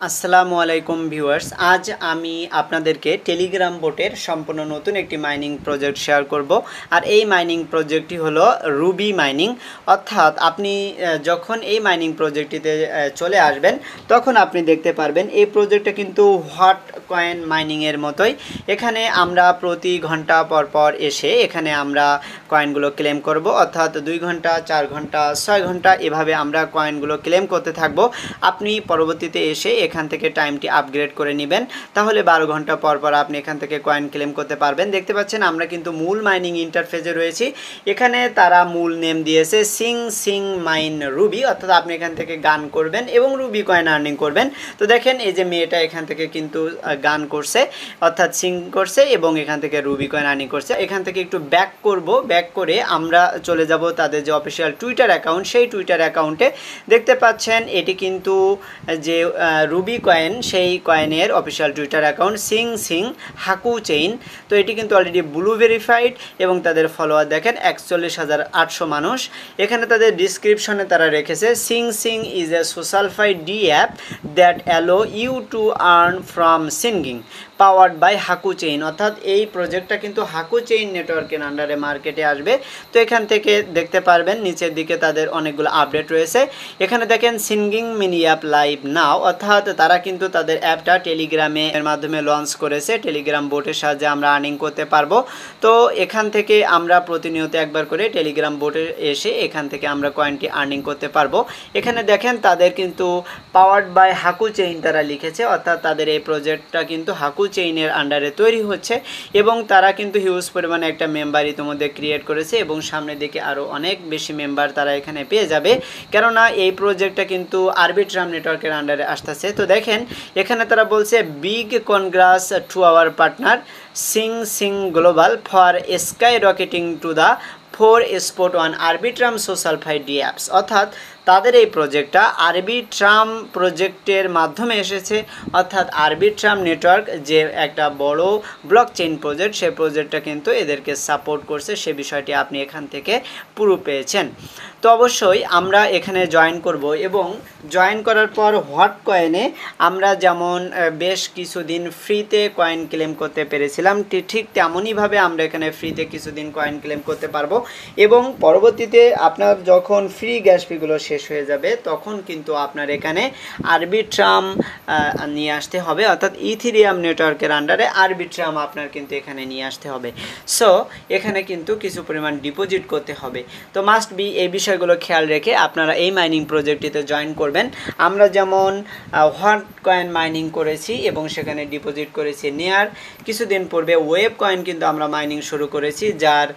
আসসালামু আলাইকুম ভিউয়ার্স, আজ আমি আপনাদেরকে টেলিগ্রাম বোটের সম্পূর্ণ নতুন একটি মাইনিং প্রজেক্ট শেয়ার করব। আর এই মাইনিং প্রজেক্টটি হলো রুবি মাইনিং। অর্থাৎ আপনি যখন এই মাইনিং প্রজেক্টটিতে চলে আসবেন তখন আপনি দেখতে পারবেন এই প্রজেক্টটা কিন্তু হট কয়েন মাইনিংয়ের মতোই। এখানে আমরা প্রতি ঘন্টা পর পর এসে এখানে আমরা কয়েনগুলো ক্লেম করব, অর্থাৎ 2 ঘন্টা 4 ঘন্টা 6 ঘন্টা এভাবে আমরা কয়েনগুলো ক্লেম করতে থাকব। আপনি পরবর্তীতে এসে এখান থেকে টাইমটি আপগ্রেড করে নেবেন, তাহলে 12 ঘন্টা পর পর আপনি এখান থেকে কয়েন ক্লেম করতে পারবেন। দেখতে পাচ্ছেন আমরা কিন্তু মূল মাইনিং ইন্টারফেসে রয়েছি। এখানে তারা মূল নেম দিয়েছে সিং সিং মাইন রুবি, অর্থাৎ আপনি এখান থেকে গান করবেন এবং রুবি কয়েন আর্নিং করবেন। তো দেখেন এই যে মেয়েটা এখান থেকে কিন্তু গান করছে, অর্থাৎ সিং করছে এবং এখান থেকে রুবি কয়েন আর্নিং করছে। এখান থেকে একটু ব্যাক করব, ব্যাক করে আমরা চলে যাব তাদের যে অফিসিয়াল টুইটার অ্যাকাউন্ট, সেই টুইটার অ্যাকাউন্টে দেখতে পাচ্ছেন এটি কিন্তু যে রুবি কয়েন, সেই কয়েনের official Twitter account Sing Sing Haku chain. তো এটি কিন্তু অলরেডি ব্লু ভেরিফাইড এবং তাদের ফলোয়ার দেখেন 41,800 মানুষ। এখানে তাদের ডিসক্রিপশনে তারা রেখেছে Sing Sing is a SocialFi D app that allow you to earn from singing powered by Haku chain. অর্থাৎ এই প্রজেক্টটা কিন্তু হাকু চেইন নেটওয়ার্কের আন্ডারে মার্কেটে আসবে। তো এখান থেকে দেখতে পারবেন নিচের দিকে তাদের অনেকগুলো আপডেট রয়েছে। এখানে দেখেন সিঙ্গিং মিনি অ্যাপ লাইভ নাও, অর্থাৎ তারা কিন্তু তাদের অ্যাপটা টেলিগ্রামের মাধ্যমে লঞ্চ করেছে। টেলিগ্রাম বোটের সাহায্যে আমরা আর্নিং করতে পারবো। তো এখান থেকে আমরা প্রতিনিয়ত একবার করে টেলিগ্রাম বোটে এসে এখান থেকে আমরা কয়েনটি আর্নিং করতে পারবো। এখানে দেখেন তাদের কিন্তু পাওয়ার্ড বাই হাকু চেইন তারা লিখেছে, অর্থাৎ তাদের এই প্রজেক্টটা কিন্তু হাকু চেইনের আন্ডারে তৈরি হচ্ছে এবং তারা কিন্তু হিউজ পরিমাণে একটা মেম্বার ইতিমধ্যে ক্রিয়েট করেছে এবং সামনের দিকে আরও অনেক বেশি মেম্বার তারা এখানে পেয়ে যাবে, কেননা এই প্রজেক্টটা কিন্তু আরবিট্রাম নেটওয়ার্কের আন্ডারে আসতেছে। তো দেখেন এখানে তারা বলছে big congrats to our partner Sing Sing Global for skyrocketing to the 4 spot 1 Arbitrum SocialFi D apps. অর্থাৎ তাদের এই প্রজেক্টটা আরবিট্রাম প্রজেক্টের মাধ্যমে এসেছে, অর্থাৎ আরবিট্রাম নেটওয়ার্ক যে একটা বড় ব্লক চেইন প্রজেক্ট, সেই প্রজেক্টটা কিন্তু এদেরকে সাপোর্ট করছে। সে বিষয়টি আপনি এখান থেকে পুরো পেয়েছেন। তো অবশ্যই আমরা এখানে জয়েন করব এবং জয়েন করার পর হট কয়েনে আমরা যেমন বেশ কিছুদিন ফ্রিতে কয়েন ক্লেম করতে পেরেছিলাম, ঠিক তেমনইভাবে আমরা এখানে ফ্রিতে কিছুদিন কয়েন ক্লেম করতে পারবো এবং পরবর্তীতে আপনার যখন ফ্রি গ্যাস ফিগুলো শেষ হয়ে যাবে তখন কিন্তু আপনার এখানে আরবিট্রাম নিয়ে আসতে হবে, অর্থাৎ ইথিরিয়াম নেটওয়ার্কের আন্ডারে আরবিট্রাম আপনার কিন্তু এখানে নিয়ে আসতে হবে। সো এখানে কিন্তু কিছু পরিমাণ ডিপোজিট করতে হবে। তো মাস্ট বি এই বিষয়গুলো খেয়াল রেখে আপনারা এই মাইনিং প্রজেক্টটিতে জয়েন করবেন। আমরা যেমন হট কয়েন মাইনিং করেছি এবং সেখানে ডিপোজিট করেছি নেয়ার, কিছুদিন পূর্বে ওয়েব কয়েন কিন্তু আমরা মাইনিং শুরু করেছি, যার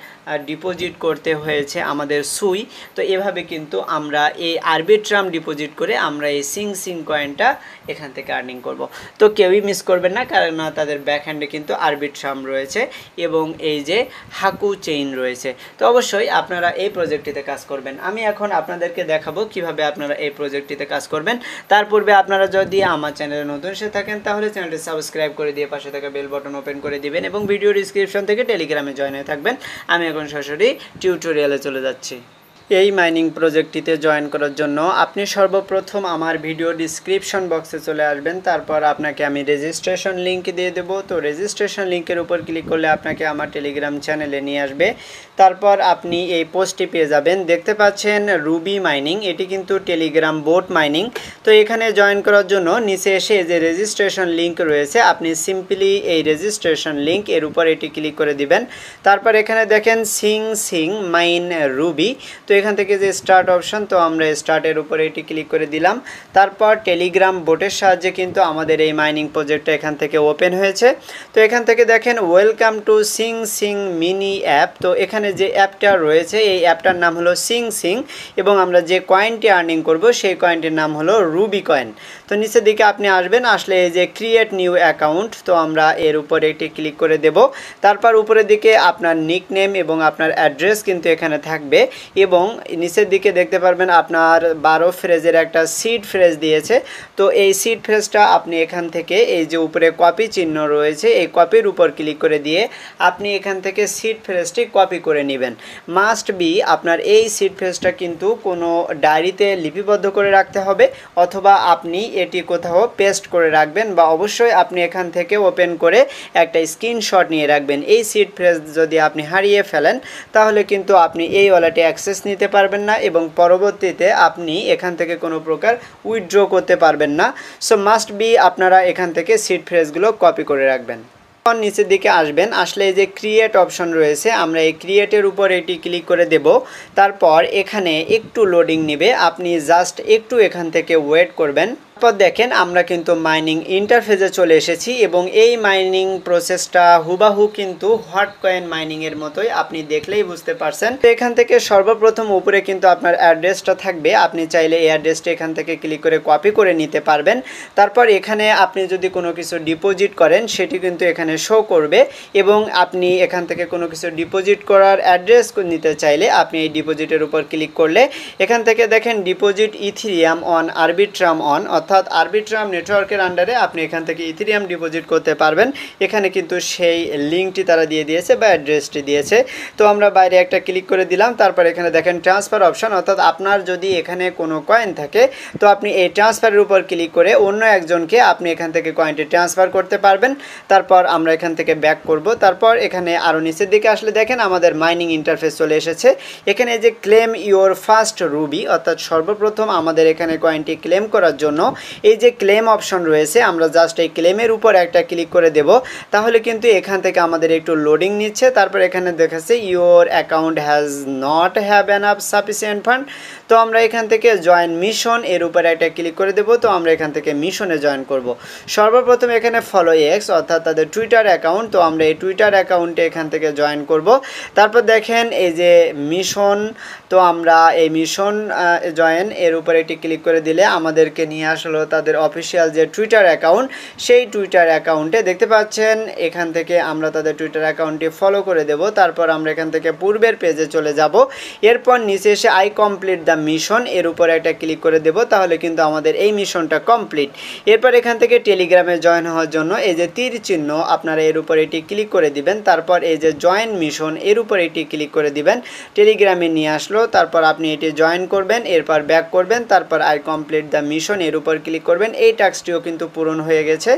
ডিপোজিট করতে হয়েছে আমাদের সুই। তো এভাবে কিন্তু আমরা এই আরবিট্রাম ডিপোজিট করে আমরা এই সিং সিং কয়েনটা এখান থেকে আর্নিং করব। তো কেউই মিস করবেন না, কারণ তাদের ব্যাক হ্যান্ডে কিন্তু আরবিট্রাম রয়েছে এবং এই যে হাকু চেইন রয়েছে। তো অবশ্যই আপনারা এই প্রজেক্টটিতে কাজ করবেন। আমি এখন আপনাদেরকে দেখাবো কিভাবে আপনারা এই প্রজেক্টটিতে কাজ করবেন। তার পূর্বে আপনারা যদি আমার চ্যানেলে নতুন এসে থাকেন তাহলে চ্যানেলটি সাবস্ক্রাইব করে দিয়ে পাশে থাকা বেল বাটন ওপেন করে দিবেন এবং ভিডিও ডিসক্রিপশন থেকে টেলিগ্রামে জয়েন হয়ে থাকবেন। আমি এখন সরাসরি টিউটোরিয়ালে চলে যাচ্ছি। এই মাইনিং প্রজেক্টটিতে জয়েন করার জন্য আপনি সর্বপ্রথম আমার ভিডিও ডিসক্রিপশন বক্সে চলে আসবেন। তারপর আপনাকে আমি রেজিস্ট্রেশন লিঙ্ক দিয়ে দেবো। তো রেজিস্ট্রেশন লিঙ্কের উপর ক্লিক করলে আপনাকে আমার টেলিগ্রাম চ্যানেলে নিয়ে আসবে। তারপর আপনি এই পোস্টটি পেয়ে যাবেন, দেখতে পাচ্ছেন রুবি মাইনিং, এটি কিন্তু টেলিগ্রাম বোট মাইনিং। তো এখানে জয়েন করার জন্য নিচে এসে যে রেজিস্ট্রেশন লিঙ্ক রয়েছে, আপনি সিম্পলি এই রেজিস্ট্রেশন লিঙ্ক এর উপর এটি ক্লিক করে দিবেন। তারপর এখানে দেখেন সিং সিং মাইন রুবি, তো এখান থেকে যে স্টার্ট অপশন, তো আমরা স্টার্টের উপরে এটি ক্লিক করে দিলাম। তারপর টেলিগ্রাম বোটের সাহায্যে কিন্তু আমাদের এই মাইনিং প্রজেক্টটা এখান থেকে ওপেন হয়েছে। তো এখান থেকে দেখেন welcome to Singh Singh mini app. তো এখানে যে অ্যাপটা রয়েছে এই অ্যাপটার নাম হলো সিং সিং এবং আমরা যে কয়েনটি আর্নিং করব সেই কয়েনটির নাম হলো রুবি কয়েন। তো নিচের দিকে আপনি আসবেন, আসলে এই যে ক্রিয়েট নিউ অ্যাকাউন্ট, তো আমরা এর উপরে একটি ক্লিক করে দেব। তারপর উপরের দিকে আপনার নিকনেম এবং আপনার অ্যাড্রেস কিন্তু এখানে থাকবে এবং নিচের দিকে দেখতে পারবেন আপনার 12 ফ্রেজের একটা সিড ফ্রেজ দিয়েছে। তো এই সিড ফ্রেজটা আপনি এখান থেকে এই যে উপরে কপি চিহ্ন রয়েছে এই কপির উপর ক্লিক করে দিয়ে আপনি এখান থেকে সিড ফ্রেজটি কপি করে নেবেন। মাস্ট বি আপনার এই সিড ফ্রেজটা কিন্তু কোনো ডায়েরিতে লিপিবদ্ধ করে রাখতে হবে, অথবা আপনি এটি কোথাও পেস্ট করে রাখবেন, বা অবশ্যই আপনি এখান থেকে ওপেন করে একটা স্ক্রিনশট নিয়ে রাখবেন। এই সিড ফ্রেজ যদি আপনি হারিয়ে ফেলেন তাহলে কিন্তু আপনি এই ওয়ালেটে অ্যাক্সেস নিতে পারবেন না এবং পরবর্তীতে আপনি এখান থেকে কোনো প্রকার উইথড্র করতে পারবেন না। সো মাস্ট বি আপনারা এখান থেকে সিড ফ্রেজগুলো কপি করে রাখবেন। নিচের দিকে আসবেন, আসলে এই যে ক্রিয়েট অপশন রয়েছে আমরা এই ক্রিয়েটের উপর এটি ক্লিক করে দেব। তারপর এখানে একটু লোডিং নেবে, আপনি জাস্ট একটু এখান থেকে ওয়েট করবেন। তারপর দেখেন আমরা কিন্তু মাইনিং ইন্টারফেসে চলে এসেছি এবং এই মাইনিং প্রসেসটা হুবাহু কিন্তু হট কয়েন মাইনিংয়ের মতোই, আপনি দেখলেই বুঝতে পারছেন। তো এখান থেকে সর্বপ্রথম উপরে কিন্তু আপনার অ্যাড্রেসটা থাকবে, আপনি চাইলে এই অ্যাড্রেসটা এখান থেকে ক্লিক করে কপি করে নিতে পারবেন। তারপর এখানে আপনি যদি কোনো কিছু ডিপোজিট করেন সেটি কিন্তু এখানে শো করবে, এবং আপনি এখান থেকে কোনো কিছু ডিপোজিট করার অ্যাড্রেস নিতে চাইলে আপনি এই ডিপোজিটের উপর ক্লিক করলে এখান থেকে দেখেন deposit Ethereum on Arbitrum on, অর্থাৎ আরবিট্রাম নেটওয়ার্কের আন্ডারে আপনি এখান থেকে ইথেরিয়াম ডিপোজিট করতে পারবেন। এখানে কিন্তু সেই লিঙ্কটি তারা দিয়ে দিয়েছে বা অ্যাড্রেসটি দিয়েছে। তো আমরা বাইরে একটা ক্লিক করে দিলাম। তারপর এখানে দেখেন ট্রান্সফার অপশন, অর্থাৎ আপনার যদি এখানে কোনো কয়েন থাকে তো আপনি এই ট্রান্সফারের উপর ক্লিক করে অন্য একজনকে আপনি এখান থেকে কয়েনটি ট্রান্সফার করতে পারবেন। তারপর আমরা এখান থেকে ব্যাক করব। তারপর এখানে আরও নিচের দিকে আসলে দেখেন আমাদের মাইনিং ইন্টারফেস চলে এসেছে। এখানে যে ক্লেম ইওর ফার্স্ট রুবি, অর্থাৎ সর্বপ্রথম আমাদের এখানে কয়েনটি ক্লেম করার জন্য এই যে ক্লেম অপশন রয়েছে আমরা জাস্ট এই ক্লেমের উপর একটা ক্লিক করে দেব। তাহলে কিন্তু এখান থেকে আমাদের একটু লোডিং নিচ্ছে। তারপর এখানে দেখাচ্ছে your account has not have enough sufficient fund. তো আমরা এখান থেকে জয়েন মিশন এর উপরে একটা ক্লিক করে দেব। তো আমরা এখান থেকে মিশনে জয়েন করব। সর্বপ্রথম এখানে ফলো এক্স, অর্থাৎ তাদের টুইটার অ্যাকাউন্ট। তো আমরা এই টুইটার অ্যাকাউন্টে এখান থেকে জয়েন করব। তারপর দেখেন এই যে মিশন, তো আমরা এই মিশন জয়েন এর উপরে একটি ক্লিক করে দিলে আমাদেরকে নিয়ে আসলো তাদের অফিসিয়াল যে টুইটার অ্যাকাউন্ট, সেই টুইটার অ্যাকাউন্টে দেখতে পাচ্ছেন এখান থেকে আমরা তাদের টুইটার অ্যাকাউন্টটি ফলো করে দেব। তারপর আমরা এখান থেকে পূর্বের পেজে চলে যাব। এরপর নিচে এসে আই কমপ্লিট দ্য মিশন এর উপরে একটা ক্লিক করে দেব। তাহলে কিন্তু আমাদের এই মিশনটা কমপ্লিট। এরপর এখান থেকে টেলিগ্রামে জয়েন হওয়ার জন্য এই যে তীর চিহ্ন আপনারা এর উপরে এটি ক্লিক করে দিবেন। তারপর এই যে জয়েন মিশন এর উপরে এটি ক্লিক করে দিবেন। টেলিগ্রামে নিয়ে আসলো, তারপর আপনি এটি জয়েন করবেন, এরপর ব্যাক করবেন, তারপর আই কমপ্লিট দ্য মিশন এর উপর ক্লিক করবেন। এই টাস্কটিও কিন্তু পূরণ হয়ে গেছে।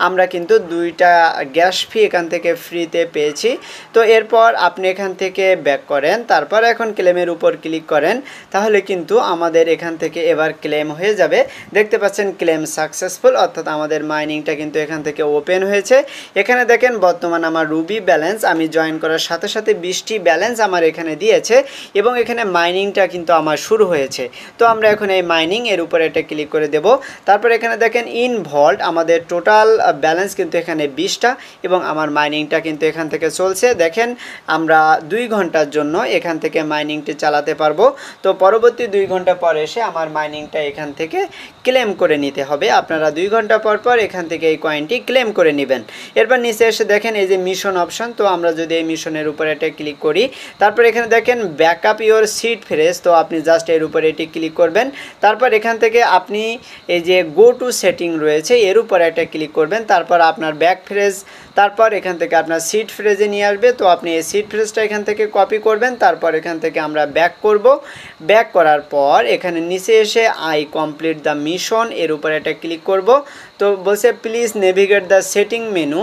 আমরা কিন্তু 2টা গ্যাস ফি এখান থেকে ফ্রিতে পেয়েছি। তো এরপর আপনি এখান থেকে ব্যাক করেন, তারপর এখন ক্লেমের উপর ক্লিক করেন, তাহলে কিন্তু আমাদের এখান থেকে এবার ক্লেম হয়ে যাবে। দেখতে পাচ্ছেন ক্লেম সাকসেসফুল, অর্থাৎ আমাদের মাইনিংটা কিন্তু এখান থেকে ওপেন হয়েছে। এখানে দেখেন বর্তমান আমার রুবি ব্যালেন্স, আমি জয়েন করার সাথে সাথে 20টি ব্যালেন্স আমার এখানে দিয়েছে এবং এখানে মাইনিংটা কিন্তু আমার শুরু হয়েছে। তো আমরা এখন এই মাইনিং এর উপরে একটা ক্লিক করে দেব। তারপর এখানে দেখেন ইন ভল্ট আমাদের টোটাল ব্যালেন্স কিন্তু এখানে 20টা এবং আমার মাইনিংটা কিন্তু এখান থেকে চলছে। দেখেন আমরা 2 ঘন্টার জন্য এখান থেকে মাইনিংটি চালাতে পারবো। তো পরবর্তী 2 ঘন্টা পর এসে আমার মাইনিংটা এখান থেকে ক্লেম করে নিতে হবে। আপনারা 2 ঘন্টা পর পর এখান থেকে এই কয়েনটি ক্লেম করে নেবেন। এরপর নিচে এসে দেখেন এই যে মিশন অপশন, তো আমরা যদি এই মিশনের উপরে একটা ক্লিক করি, তারপর এখানে দেখেন ব্যাকআপ ইওর সিড ফ্রেজ, তো আপনি জাস্ট এর উপরে এটি ক্লিক করবেন। তারপর এখান থেকে আপনি এই যে গো টু সেটিং রয়েছে এর উপরে একটা ক্লিক করবেন। তারপর আপনার ব্যাক ফ্রেজ, তারপর এখান থেকে আপনার সিড ফ্রেজে নিয়ে আসবে। তো আপনি এই সিড ফ্রেজটা এখান থেকে কপি করবেন। তারপর এখান থেকে আমরা ব্যাক করব। ব্যাক করার পর এখানে নিচে এসে আই কমপ্লিট দ্য মিশন এর উপরে একটা ক্লিক করব। তো বলছে please navigate the setting menu.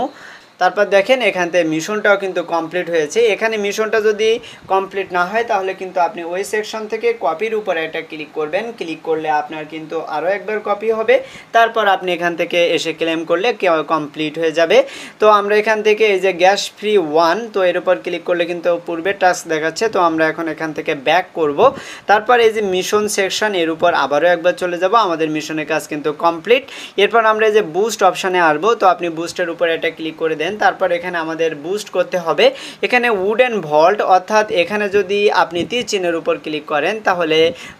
তারপর দেখেন এখান থেকে মিশনটাও কিন্তু কমপ্লিট হয়েছে। এখানে মিশনটা যদি কমপ্লিট না হয় তাহলে কিন্তু আপনি ওই সেকশন থেকে কপির উপরে একটা ক্লিক করবেন। ক্লিক করলে আপনার কিন্তু আরও একবার কপি হবে। তারপর আপনি এখান থেকে এসে ক্লেম করলে কমপ্লিট হয়ে যাবে। তো আমরা এখান থেকে এই যে গ্যাস ফ্রি 1, তো এর উপর ক্লিক করলে কিন্তু পূর্বের টাস্ক দেখাচ্ছে। তো আমরা এখন এখান থেকে ব্যাক করব। তারপর এই যে মিশন সেকশন এর উপর আবারও একবার চলে যাব। আমাদের মিশনের কাজ কিন্তু কমপ্লিট। এরপর আমরা এই যে বুস্ট অপশানে আসবো। তো আপনি বুস্টের উপরে একটা ক্লিক করে দেন। দেন তারপর এখানে আমাদের বুস্ট করতে হবে। এখানে উডেন ভল্ট অর্থাৎ এখানে যদি আপনি তীর চিহ্নের উপর ক্লিক করেন তাহলে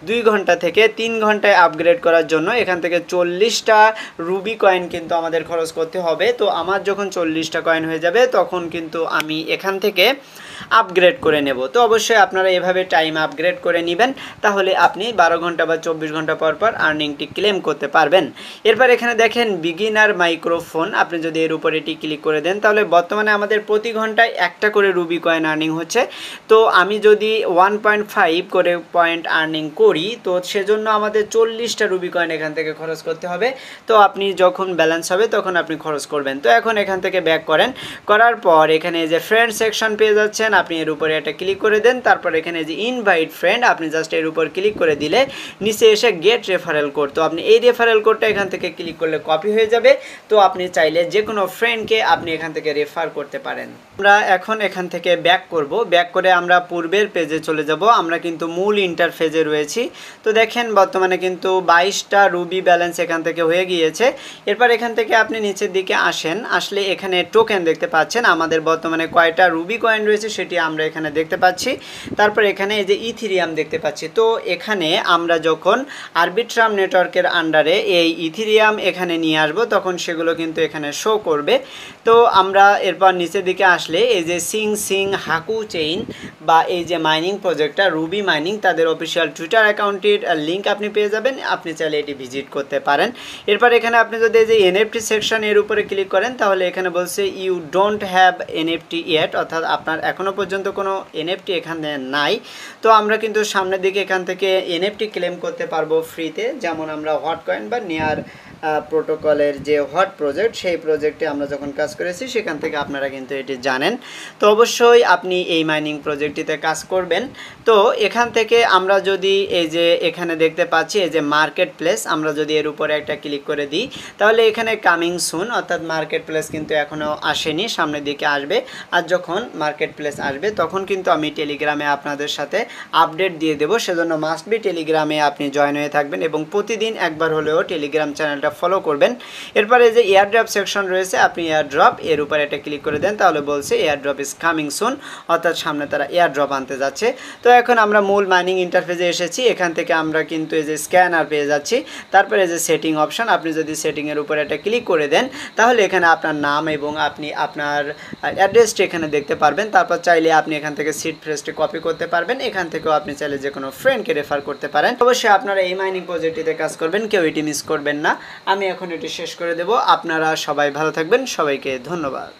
2 ঘন্টা থেকে 3 ঘন্টায় আপগ্রেড করার জন্য এখান থেকে 40টা রুবি কয়েন কিন্তু আমাদের খরচ করতে হবে। তো আমার যখন 40টা কয়েন হয়ে যাবে তখন কিন্তু আমি এখান থেকে আপগ্রেড করে নেব। তো অবশ্যই আপনারা এভাবে টাইম আপগ্রেড করে নেবেন, তাহলে আপনি 12 ঘন্টা বা 24 ঘন্টা পর পর আর্নিংটি ক্লেম করতে পারবেন। এরপর এখানে দেখেন বিগিনার মাইক্রোফোন, আপনি যদি এর উপর এটি ক্লিক করে দেন তাহলে বর্তমানে আমাদের প্রতি ঘন্টায় একটা করে রুবি কয়েন আর্নিং হচ্ছে। তো আমি যদি 1.5 করে পয়েন্ট আর্নিং করি তো সেজন্য আমাদের 40টা রুবি কয়েন এখান থেকে খরচ করতে হবে। তো আপনি যখন ব্যালেন্স হবে তখন আপনি খরচ করবেন। তো এখন এখান থেকে ব্যাক করেন, করার পর এখানে যে ফ্রেন্ড সেকশন পেয়ে যাচ্ছেন, আপনি এর উপরে একটা ক্লিক করে দেন। তারপর এখানে যে ইনভাইট ফ্রেন্ড, আপনি জাস্ট এর উপর ক্লিক করে দিলে নিচে এসে গেট রেফারেল কোড, তো আপনি এই রেফারেল কোডটা এখান থেকে ক্লিক করলে কপি হয়ে যাবে। তো আপনি চাইলে যে কোনো ফ্রেন্ডকে আপনি এখান থেকে রেফার করতে পারেন। আমরা এখন এখান থেকে ব্যাক করব, ব্যাক করে আমরা পূর্বের পেজে চলে যাব। আমরা কিন্তু মূল ইন্টারফেসে রয়েছি। তো দেখেন বর্তমানে কিন্তু 22টা রুবি ব্যালেন্স এখান থেকে হয়ে গিয়েছে। এরপর এখান থেকে আপনি নিচের দিকে আসেন, আসলে এখানে টোকেন দেখতে পাচ্ছেন, আমাদের বর্তমানে কয়টা রুবি কয়েন রয়েছে সেটি আমরা এখানে দেখতে পাচ্ছি। তারপর এখানে এই যে ইথিরিয়াম দেখতে পাচ্ছি। তো এখানে আমরা যখন আরবিট্রাম নেটওয়ার্কের আন্ডারে এই ইথিরিয়াম এখানে নিয়ে আসব তখন সেগুলো কিন্তু এখানে শো করবে। তো আমরা এরপর নিচের দিকে আসলে এই যে সিং হাকু চেইন বা এই যে মাইনিং প্রজেক্টটা রুবি মাইনিং, তাদের অফিসিয়াল টুইটার অ্যাকাউন্টের লিঙ্ক আপনি পেয়ে যাবেন, আপনি চাইলে এটি ভিজিট করতে পারেন। এরপর এখানে আপনি যদি এই যে এনএফটি সেকশন এর উপরে ক্লিক করেন তাহলে এখানে বলছে you don't have NFT yet, অর্থাৎ আপনার এখনও পর্যন্ত কোনো এনএফটি এখানে নাই। তো আমরা কিন্তু সামনের দিকে এখান থেকে এনএফটি ক্লেম করতে পারবো ফ্রিতে, যেমন আমরা হট কয়েন বা নিয়ার প্রোটোকলের যে হট প্রজেক্ট সেই প্রজেক্টে আমরা যখন কাজ করেছি সেখান থেকে আপনারা কিন্তু এটি জানেন। তো অবশ্যই আপনি এই মাইনিং প্রজেক্টটিতে কাজ করবেন। তো এখান থেকে আমরা যদি এই যে এখানে দেখতে পাচ্ছি এই যে মার্কেট প্লেস, আমরা যদি এর উপরে একটা ক্লিক করে দিই তাহলে এখানে কামিং সুন, অর্থাৎ মার্কেট প্লেস কিন্তু এখনও আসেনি, সামনের দিকে আসবে। আর যখন মার্কেট প্লেস আসবে তখন কিন্তু আমি টেলিগ্রামে আপনাদের সাথে আপডেট দিয়ে দেবো, সেজন্য মাস্ট বি টেলিগ্রামে আপনি জয়েন হয়ে থাকবেন এবং প্রতিদিন একবার হলেও টেলিগ্রাম চ্যানেলটা ফলো করবেন। এরপরে যে এয়ারড্রপ সেকশন রয়েছে, আপনি এয়ারড্রপ এর উপরে একটা ক্লিক করে দেন তাহলে বলছে এয়ারড্রপ ইজ কামিং সুন, অর্থাৎ সামনে তারা এয়ারড্রপ আনতে যাচ্ছে। তো এখন আমরা মূল মাইনিং ইন্টারফেসে এসেছি, এখান থেকে আমরা কিন্তু এই যে স্ক্যানার পেয়ে যাচ্ছি। তারপরে যে সেটিং অপশন, আপনি যদি সেটিংয়ের উপরে একটা ক্লিক করে দেন তাহলে এখানে আপনার নাম এবং আপনি আপনার অ্যাড্রেসটি এখানে দেখতে পারবেন। তারপর চাইলে আপনি এখান থেকে সিট ফ্রেজটি কপি করতে পারবেন, এখান থেকেও আপনি চাইলে যে কোনো ফ্রেন্ডকে রেফার করতে পারেন। অবশ্যই আপনারা এই মাইনিং প্রজেক্টটিতে কাজ করবেন, কেউ এটি মিস করবেন না। আমি এখন এটি শেষ করে দেব। আপনারা সবাই ভালো থাকবেন, সবাইকে ধন্যবাদ।